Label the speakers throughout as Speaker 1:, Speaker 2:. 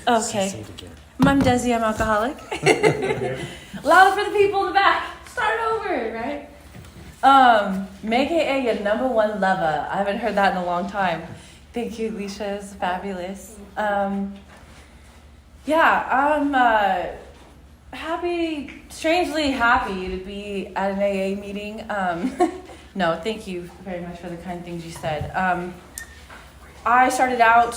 Speaker 1: Okay. I'm Desi, I'm alcoholic. Louder for the people in the back. Start over, right? Make it your number one lover. I haven't heard that in a long time. Thank you, Alicia. It's fabulous. I'm strangely happy to be at an AA meeting. No, thank you very much for the kind things you said. I started out,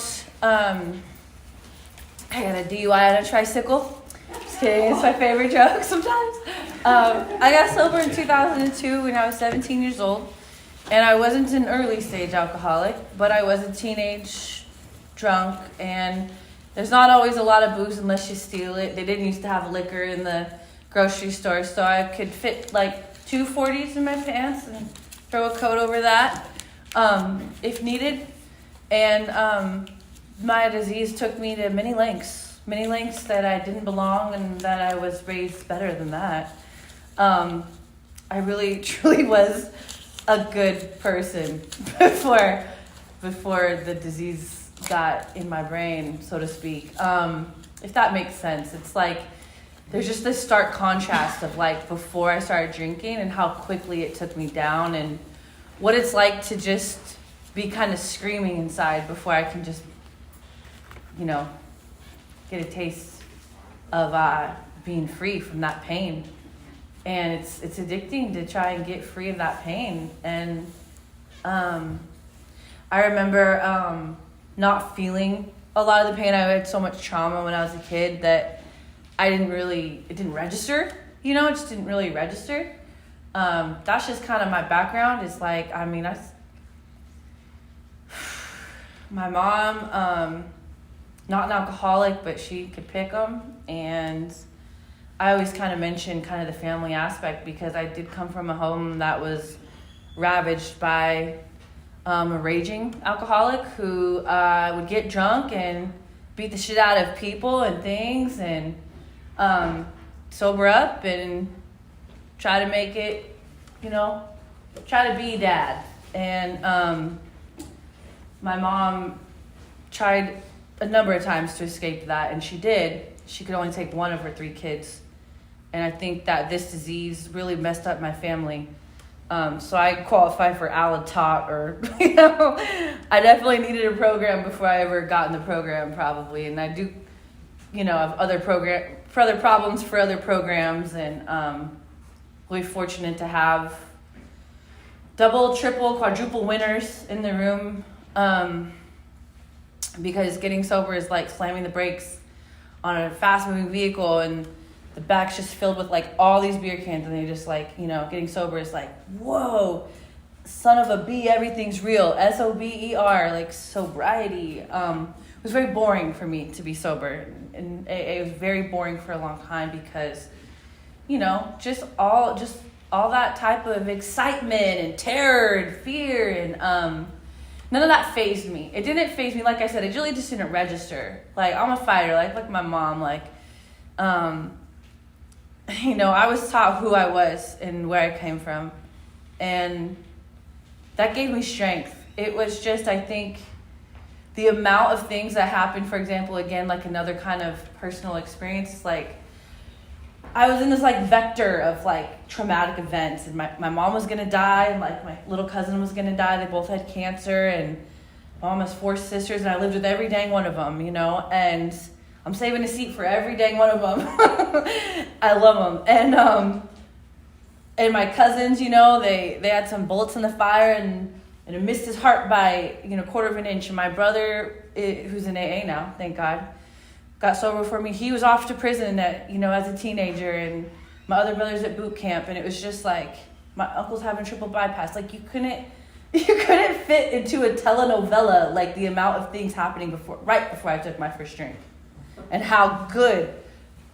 Speaker 1: I got a DUI on a tricycle. Just kidding, it's my favorite joke sometimes. I got sober in 2002 when I was 17 years old. And I wasn't an early stage alcoholic, but I was a teenage drunk. And there's not always a lot of booze unless you steal it. They didn't used to have liquor in the grocery store, so I could fit like 2 40s in my pants and throw a coat over that if needed. And my disease took me to many lengths that I didn't belong and that I was raised better than that. I really, truly was a good person before the disease got in my brain, so to speak. If that makes sense. It's like there's just this stark contrast of like before I started drinking and how quickly it took me down and what it's like to just be kind of screaming inside before I can just, get a taste of being free from that pain. And it's addicting to try and get free of that pain. And I remember not feeling a lot of the pain. I had so much trauma when I was a kid that it didn't register, it just didn't really register. That's just kind of my background. It's like, my mom, not an alcoholic, but she could pick them. And I always kind of mention kind of the family aspect because I did come from a home that was ravaged by a raging alcoholic who would get drunk and beat the shit out of people and things and sober up and try to make it, try to be dad. And my mom tried a number of times to escape that, and she did. She could only take one of her 3 kids. And I think that this disease really messed up my family. So I qualify for Alatot or, I definitely needed a program before I ever got in the program probably. And I do, have other problems for other programs, and really fortunate to have double, triple, quadruple winners in the room. Because getting sober is like slamming the brakes on a fast moving vehicle and the back's just filled with like all these beer cans, and they just like, getting sober is like, whoa, son of a B, everything's real, SOBER, like sobriety. It was very boring for me to be sober, and it was very boring for a long time because, just all that type of excitement and terror and fear and none of that fazed me. It didn't faze me. Like I said, it really just didn't register. Like, I'm a fighter, like my mom. I was taught who I was and where I came from. And that gave me strength. It was just, I think, the amount of things that happened, for example, again, like another kind of personal experience, like, I was in this like vector of like traumatic events, and my mom was gonna die, and like my little cousin was gonna die. They both had cancer, and my mom has 4 sisters, and I lived with every dang one of them, and I'm saving a seat for every dang one of them. I love them. And my cousins, they had some bullets in the fire, and it missed his heart by, 1/4 of an inch. And my brother, who's in AA now, thank God, got sober for me. He was off to prison as a teenager, and my other brother's at boot camp, and it was just like my uncle's having triple bypass. Like you couldn't fit into a telenovela like the amount of things happening right before I took my first drink, and how good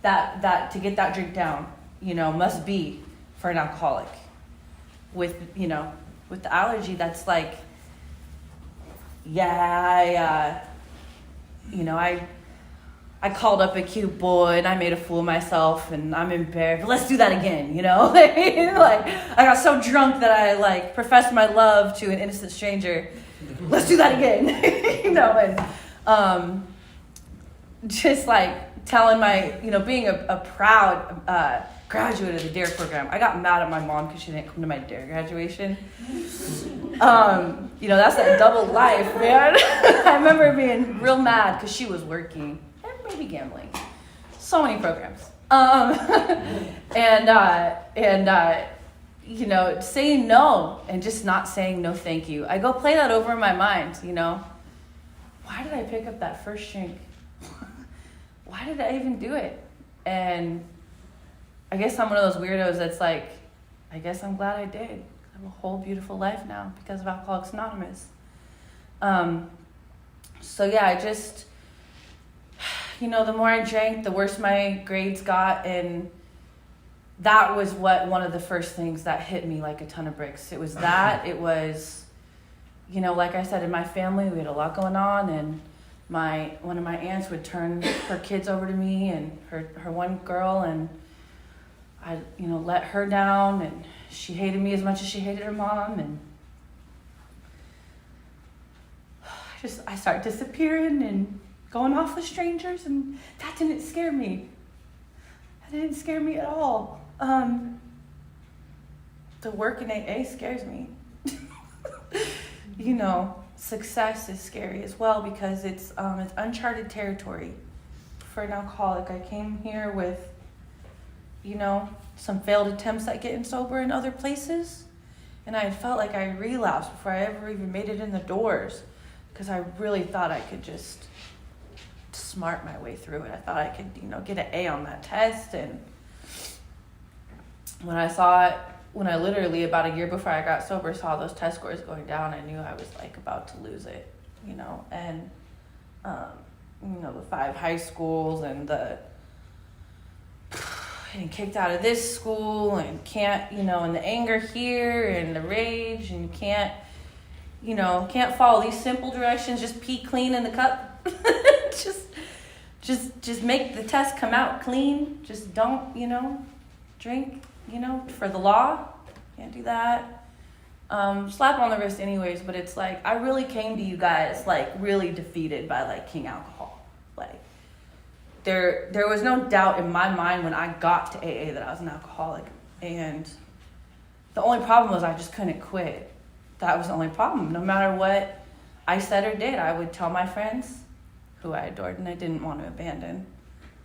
Speaker 1: that to get that drink down, must be for an alcoholic. With the allergy, that's like, I called up a cute boy and I made a fool of myself and I'm embarrassed. But let's do that again, Like, I got so drunk that I like professed my love to an innocent stranger. Let's do that again, And just like telling my, being a proud graduate of the DARE program. I got mad at my mom because she didn't come to my DARE graduation. That's that double life, man. I remember being real mad because she was working and maybe gambling. So many programs. Saying no and just not saying no thank you. I go play that over in my mind, Why did I pick up that first drink? Why did I even do it? And I guess I'm one of those weirdos that's like, I guess I'm glad I did. I have a whole beautiful life now because of Alcoholics Anonymous. The more I drank, the worse my grades got, and that was one of the first things that hit me like a ton of bricks. It was that, it was, like I said, in my family, we had a lot going on, and one of my aunts would turn her kids over to me, and her one girl, and I, let her down, and she hated me as much as she hated her mom, and I started disappearing and going off with strangers, and that didn't scare me. That didn't scare me at all. The work in AA scares me. Success is scary as well because it's uncharted territory for an alcoholic. I came here with, some failed attempts at getting sober in other places, and I felt like I relapsed before I ever even made it in the doors because I really thought I could just smart my way through it. I thought I could, get an A on that test, and when I literally about a year before I got sober saw those test scores going down, I knew I was like about to lose it, and the 5 high schools and getting kicked out of this school and can't, and the anger here and the rage, and can't follow these simple directions, just pee clean in the cup. just make the test come out clean. Just don't, drink, for the law. Can't do that. Slap on the wrist anyways, but it's like, I really came to you guys, like, really defeated by, like, King Alcohol. Like, there was no doubt in my mind when I got to AA that I was an alcoholic. And the only problem was I just couldn't quit. That was the only problem. No matter what I said or did, I would tell my friends, who I adored and I didn't want to abandon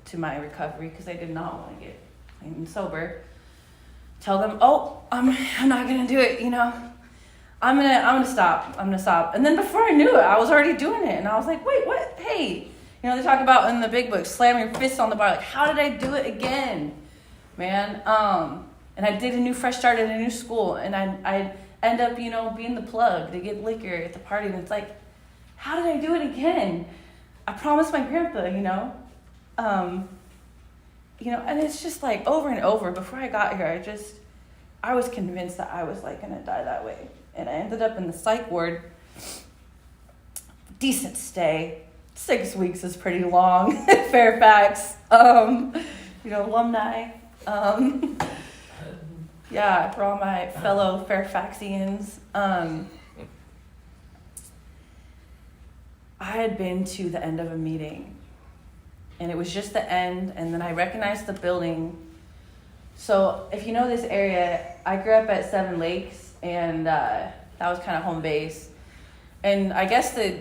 Speaker 1: to my recovery because I did not want to get clean and sober. Tell them, I'm not gonna do it, I'm gonna stop. And then before I knew it, I was already doing it, and I was like, wait, what? Hey, they talk about in the big book, slam your fists on the bar. Like, how did I do it again, man? And I did a fresh start at a new school, and I end up, being the plug to get liquor at the party, and it's like, how did I do it again? I promised my grandpa, and it's just like over and over. Before I got here, I was convinced that I was like gonna die that way. And I ended up in the psych ward. Decent stay. 6 weeks is pretty long. Fairfax, alumni. For all my fellow Fairfaxians. I had been to the end of a meeting, and it was just the end, and then I recognized the building. So if you know this area, I grew up at Seven Lakes, and that was kind of home base. And I guess the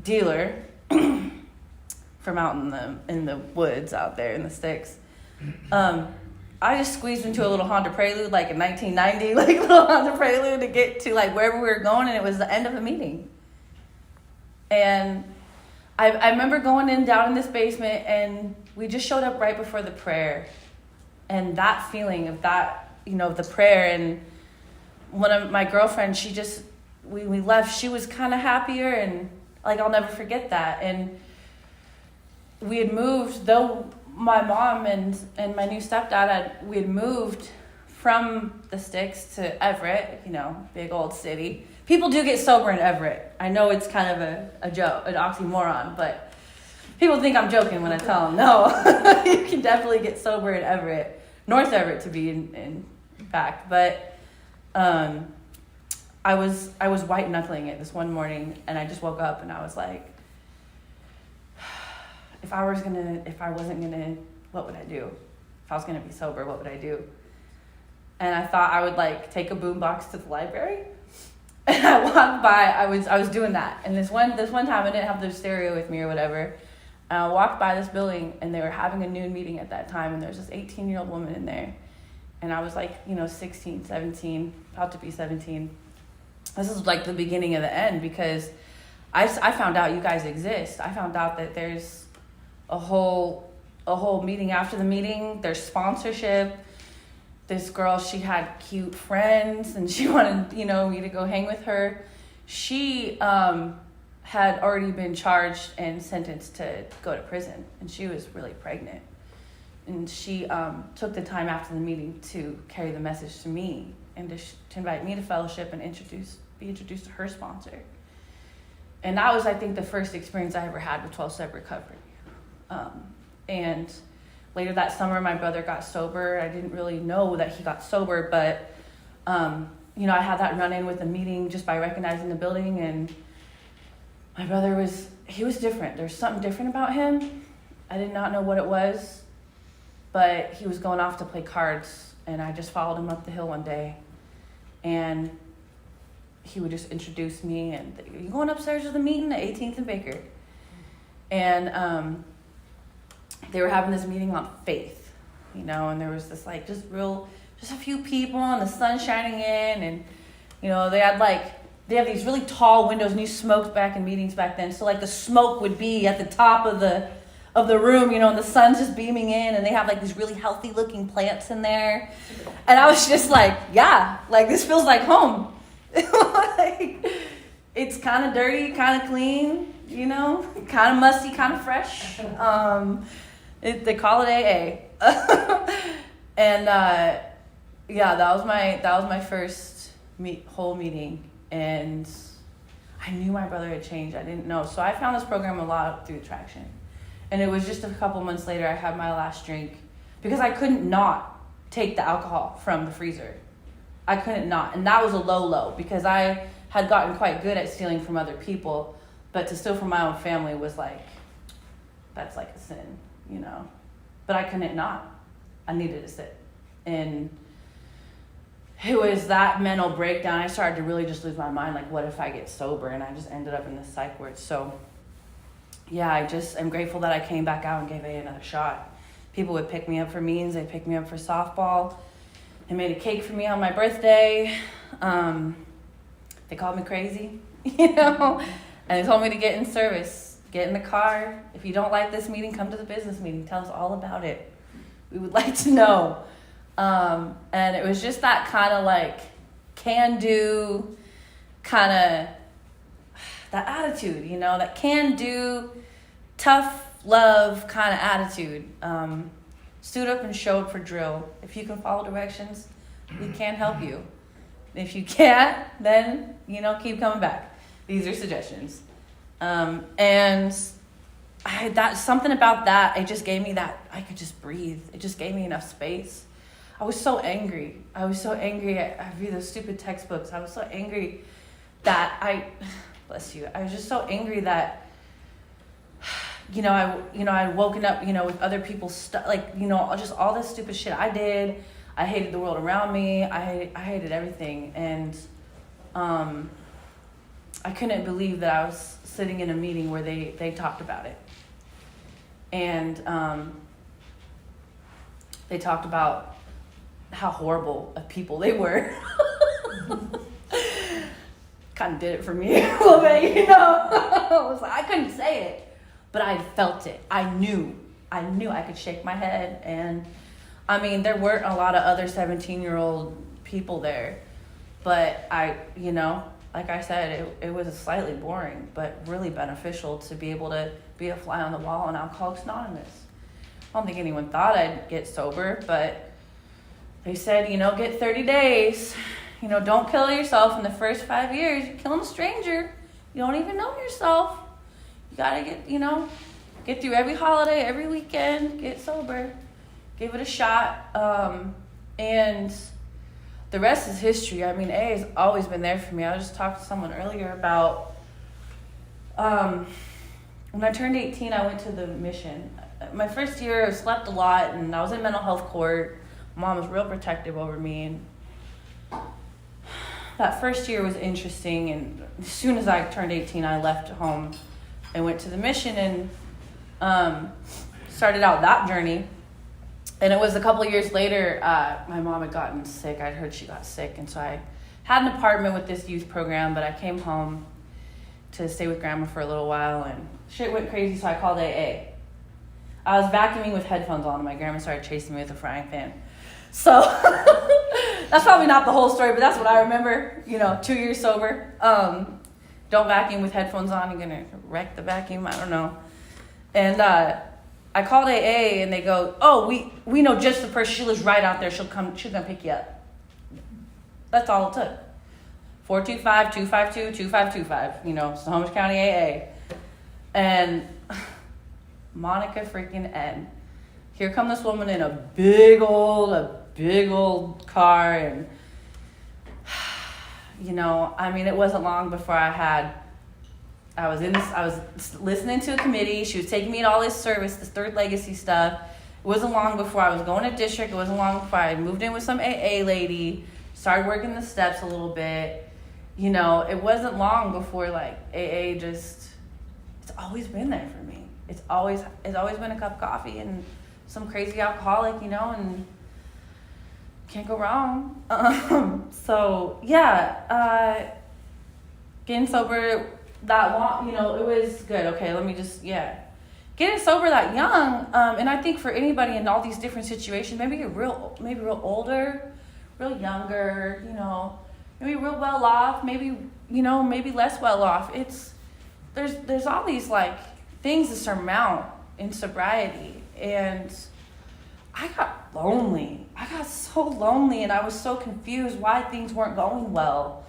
Speaker 1: dealer from out in the woods out there in the sticks, I just squeezed into a little Honda Prelude, like in 1990, like a little Honda Prelude to get to like wherever we were going, and it was the end of a meeting. And I remember going down in this basement, and we just showed up right before the prayer. And that feeling of that, the prayer, and one of my girlfriends, we left, she was kind of happier, and like, I'll never forget that. And we had moved, though my mom and my new stepdad we had moved from the sticks to Everett, big old city. People do get sober in Everett. I know it's kind of a joke, an oxymoron, but people think I'm joking when I tell them, no, you can definitely get sober in Everett, North Everett to be in fact. But I was white knuckling it this one morning, and I just woke up and I was like, if I wasn't gonna, what would I do? If I was gonna be sober, what would I do? And I thought I would like take a boombox to the library. And I walked by, I was doing that. And this one time I didn't have the stereo with me or whatever. And I walked by this building and they were having a noon meeting at that time, and there was this 18-year-old woman in there. And I was like, 16, 17, about to be 17. This is like the beginning of the end, because I found out you guys exist. I found out that there's a whole meeting after the meeting. There's sponsorship. This girl, she had cute friends and she wanted, me to go hang with her. She had already been charged and sentenced to go to prison, and she was really pregnant. And she took the time after the meeting to carry the message to me and to invite me to fellowship and be introduced to her sponsor. And that was, I think, the first experience I ever had with 12-step recovery. And later that summer, my brother got sober. I didn't really know that he got sober, but, I had that run-in with the meeting just by recognizing the building. And my brother he was different. There's something different about him. I did not know what it was, but he was going off to play cards. And I just followed him up the hill one day. And he would just introduce me, and you going upstairs to the meeting at 18th and Baker. And they were having this meeting on faith, and there was this like just a few people and the sun shining in, and they have these really tall windows, and you smoked back in meetings back then, so like the smoke would be at the top of the room, and the sun's just beaming in, and they have like these really healthy looking plants in there. And I was just like, yeah, like this feels like home. Like, it's kind of dirty, kind of clean, kind of musty, kind of fresh. They call it AA. And that was my first whole meeting, and I knew my brother had changed. I didn't know, so I found this program a lot through Attraction. And it was just a couple months later I had my last drink, because I couldn't not take the alcohol from the freezer. I couldn't not. And that was a low, because I had gotten quite good at stealing from other people, but to steal from my own family was like, that's like a sin, But I couldn't not. I needed to sit. And it was that mental breakdown. I started to really just lose my mind. Like, what if I get sober? And I just ended up in this psych ward. So yeah, I'm grateful that I came back out and gave AA another shot. People would pick me up for meetings. They picked me up for softball. They made a cake for me on my birthday. They called me crazy, and they told me to get in service, get in the car. If you don't like this meeting, come to the business meeting. Tell us all about it. We would like to know. And it was just that kind of like can-do, kind of that attitude, that can-do, tough love kind of attitude. Stood up and showed for drill. If you can follow directions, we can help you. If you can't, then, keep coming back. These are suggestions. And that's something about that. It just gave me that, I could just breathe. It just gave me enough space. I was so angry. I read those stupid textbooks. I was so angry that bless you. I was just so angry that, I'd woken up, with other people's stuff, like, just all this stupid shit I did. I hated the world around me. I hated everything. And I couldn't believe that I was sitting in a meeting where they talked about it. And they talked about how horrible of people they were. Kind of did it for me a little bit, I was like, I couldn't say it. But I felt it. I knew I could shake my head. And there weren't a lot of other 17-year-old people there. But like I said, it was slightly boring, but really beneficial to be able to be a fly on the wall in Alcoholics Anonymous. I don't think anyone thought I'd get sober, but they said, get 30 days. Don't kill yourself in the first 5 years. You're killing a stranger. You don't even know yourself. You gotta get through every holiday, every weekend, get sober, give it a shot. And the rest is history. AA has always been there for me. I just talked to someone earlier about when I turned 18, I went to the mission. My first year, I slept a lot, and I was in mental health court. Mom was real protective over me, and that first year was interesting. And as soon as I turned 18, I left home and went to the mission and started out that journey. And it was a couple of years later, my mom had gotten sick. I'd heard she got sick, and so I had an apartment with this youth program, but I came home to stay with grandma for a little while, and shit went crazy, so I called AA. I was vacuuming with headphones on, and my grandma started chasing me with a frying pan. So that's probably not the whole story, but that's what I remember, 2 years sober. Don't vacuum with headphones on, you're going to wreck the vacuum, I don't know. And I called AA, and they go, oh, we know just the person, she lives right out there, she's going to pick you up. That's all it took. 425-252-2525, Snohomish County AA. And Monica freaking N. Here come this woman in a big old car, and it wasn't long before I was listening to a committee. She was taking me to all this service, this Third Legacy stuff. It wasn't long before I was going to district. It wasn't long before I moved in with some AA lady, started working the steps a little bit. It wasn't long before AA it's always been there for me. It's always been a cup of coffee and some crazy alcoholic, and can't go wrong. Getting sober that long, it was good. Okay, let me just, getting sober that young, and I think for anybody in all these different situations, maybe you're real older, real younger, maybe real well off, maybe less well off. There's all these things to surmount in sobriety, and I got lonely. I got so lonely, and I was so confused why things weren't going well.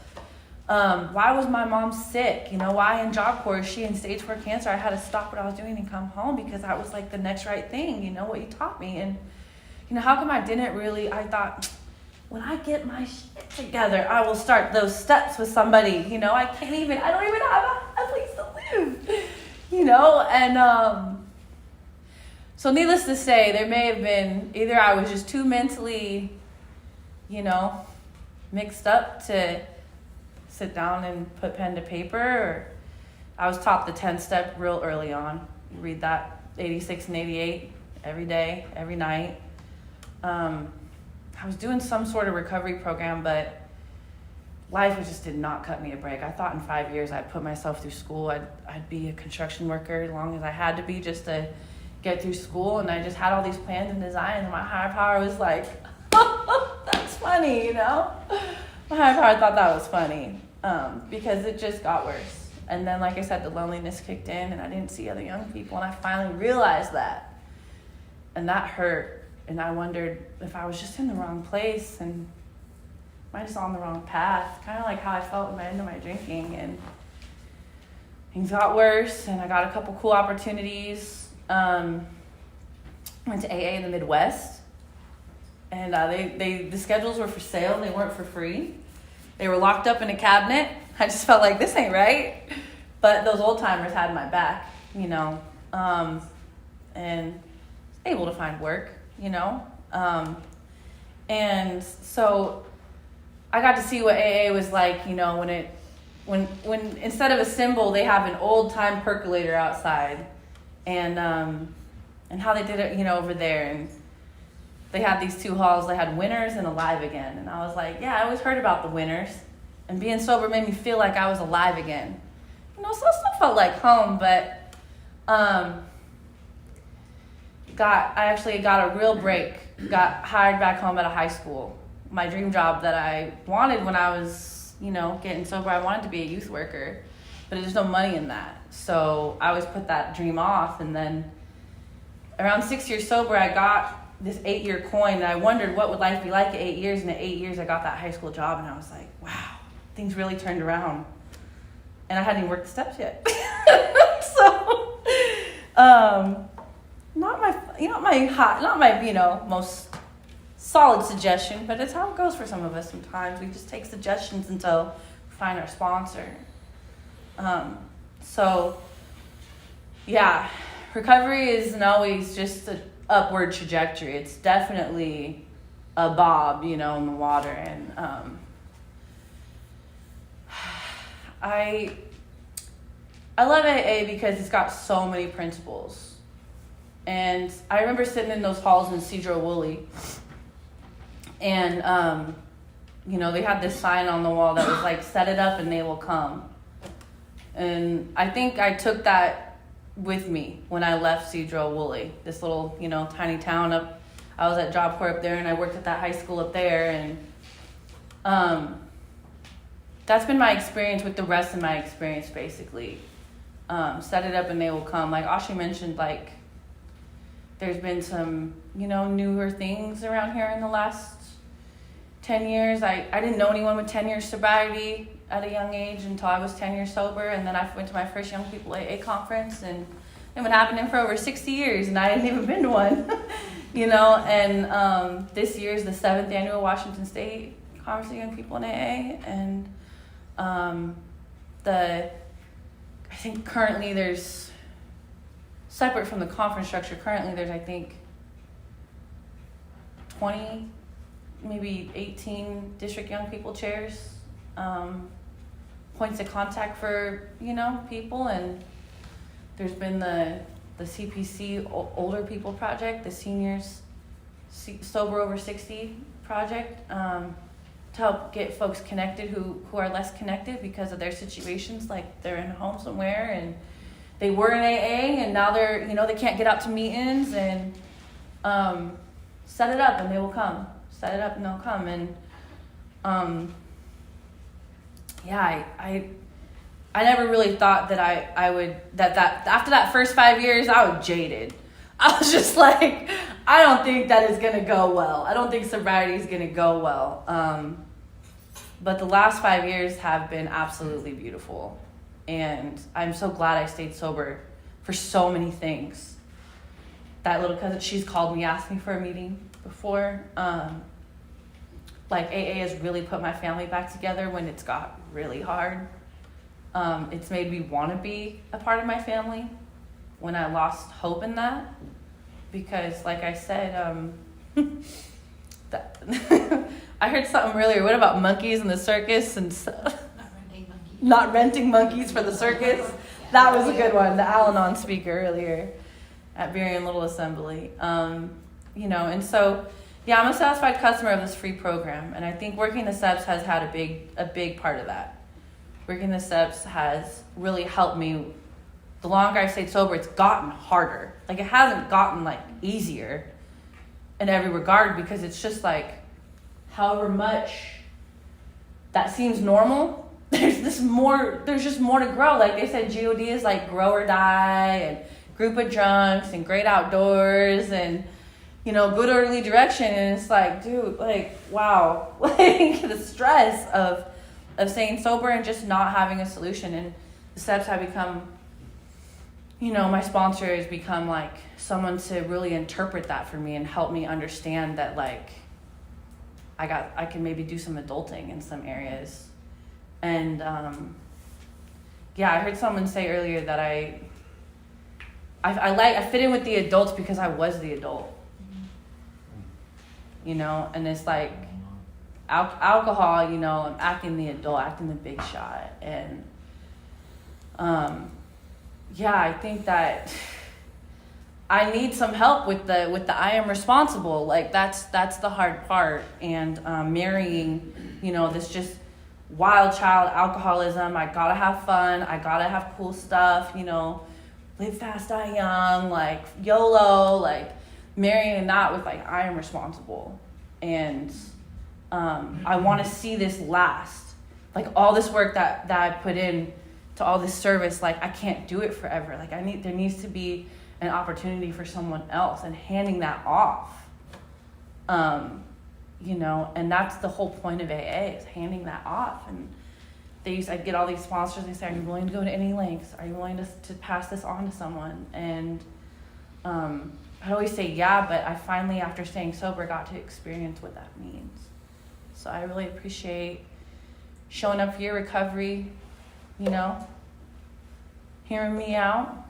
Speaker 1: Why was my mom sick? Why in Job Corps is she in stage 4 cancer? I had to stop what I was doing and come home because that was the next right thing, what you taught me. And, how come I thought, when I get my shit together, I will start those steps with somebody. I don't even have a place to live, and so needless to say, there may have been, either I was just too mentally, mixed up to sit down and put pen to paper, or I was taught the 10th step real early on. You read that 86 and 88 every day, every night. I was doing some sort of recovery program, but life just did not cut me a break. I thought in 5 years I'd put myself through school. I'd be a construction worker as long as I had to be just to get through school, and I just had all these plans and designs, and my higher power was like, that's funny, My higher power thought that was funny, because it just got worse. And then, like I said, the loneliness kicked in, and I didn't see other young people, and I finally realized that. And that hurt. And I wondered if I was just in the wrong place, and am I just on the wrong path? Kind of like how I felt at the end of my drinking. And things got worse, and I got a couple cool opportunities. Went to AA in the Midwest, and the schedules were for sale. They weren't for free. They were locked up in a cabinet. I just felt like this ain't right. But those old timers had my back, and able to find work. And so I got to see what AA was like, when instead of a symbol, they have an old time percolator outside, and how they did it, over there. And they had these two halls. They had Winners and Alive Again. And I was like, yeah, I always heard about the Winners, and being sober made me feel like I was alive again. So I still felt like home, but, I actually got a real break, got hired back home at a high school. My dream job that I wanted when I was, getting sober, I wanted to be a youth worker, but there's no money in that. So I always put that dream off. And then around 6 years sober, I got this 8-year coin, and I wondered what would life be like at 8 years. And at 8 years, I got that high school job, and I was like, wow, things really turned around. And I hadn't even worked the steps yet. Not my most solid suggestion, but it's how it goes for some of us sometimes. We just take suggestions until we find our sponsor. So yeah, recovery isn't always just an upward trajectory. It's definitely a bob, in the water. And I love AA because it's got so many principles. And I remember sitting in those halls in Cedro Woolley, and they had this sign on the wall that was like, "Set it up and they will come." And I think I took that with me when I left Cedro Woolley, this little, tiny town up. I was at Job Corps up there, and I worked at that high school up there, and that's been my experience with the rest of my experience, basically. Set it up and they will come. Like Ashi mentioned, like, there's been some, newer things around here in the last 10 years. I didn't know anyone with 10 years sobriety at a young age until I was 10 years sober. And then I went to my first Young People AA conference, and it's been happening for over 60 years, and I hadn't even been to one, And this year is the 7th annual Washington State Conference of Young People in AA. And I think currently there's, separate from the conference structure, currently there's, I think, 20, maybe 18 district young people chairs, points of contact for, people. And there's been the CPC Older People Project, the Seniors Sober Over 60 project, to help get folks connected who are less connected because of their situations, like they're in a home somewhere and they were in AA and now they're, they can't get out to meetings, and set it up and they will come. Set it up and they'll come. And I never really thought that I would, that after that first 5 years, I was jaded. I was just like, I don't think that is going to go well. I don't think sobriety is going to go well. But the last 5 years have been absolutely beautiful. And I'm so glad I stayed sober for so many things. That little cousin, she's called me, asked me for a meeting before. Like, AA has really put my family back together when it's got really hard. It's made me want to be a part of my family when I lost hope in that. Because, like I said, I heard something earlier. What about monkeys in the circus and stuff? Not renting monkeys for the circus. That was a good one. The Al-Anon speaker earlier at Berrien Little Assembly. And so, I'm a satisfied customer of this free program, and I think working the steps has had a big part of that. Working the steps has really helped me. The longer I stayed sober, it's gotten harder. Like, it hasn't gotten easier in every regard, because it's just like, however much that seems normal, there's just more to grow. Like they said, GOD is like grow or die, and group of drunks, and great outdoors, and good orderly direction. And it's like, dude, wow, the stress of staying sober and just not having a solution. And the steps have become, my sponsor has become someone to really interpret that for me and help me understand that I can maybe do some adulting in some areas. And I heard someone say earlier that I fit in with the adults because I was the adult. And it's like alcohol, I'm acting the adult, acting the big shot. And I think that I need some help with the I am responsible. That's the hard part. And marrying, this just wild child alcoholism. I gotta have fun. I gotta have cool stuff. Live fast, die young. YOLO. Marrying that with I am responsible. And I want to see this last. All this work that I put in to all this service. I can't do it forever. There needs to be an opportunity for someone else, and handing that off. And that's the whole point of AA, is handing that off. And I'd get all these sponsors, they say, are you willing to go to any lengths? Are you willing to pass this on to someone? And I'd always say yeah, but I finally, after staying sober, got to experience what that means. So I really appreciate showing up for your recovery, hearing me out,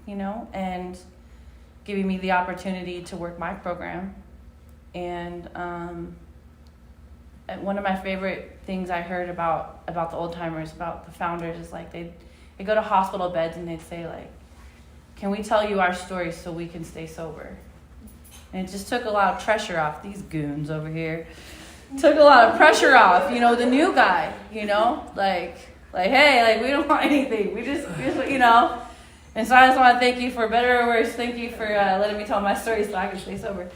Speaker 1: and giving me the opportunity to work my program. And one of my favorite things I heard about the old timers, about the founders, is like they go to hospital beds and they'd say like, can we tell you our stories so we can stay sober? And it just took a lot of pressure off these goons over here. Took a lot of pressure off, the new guy, like, hey, like, we don't want anything. We just. And so I just want to thank you, for better or worse, thank you for letting me tell my story so I can stay sober.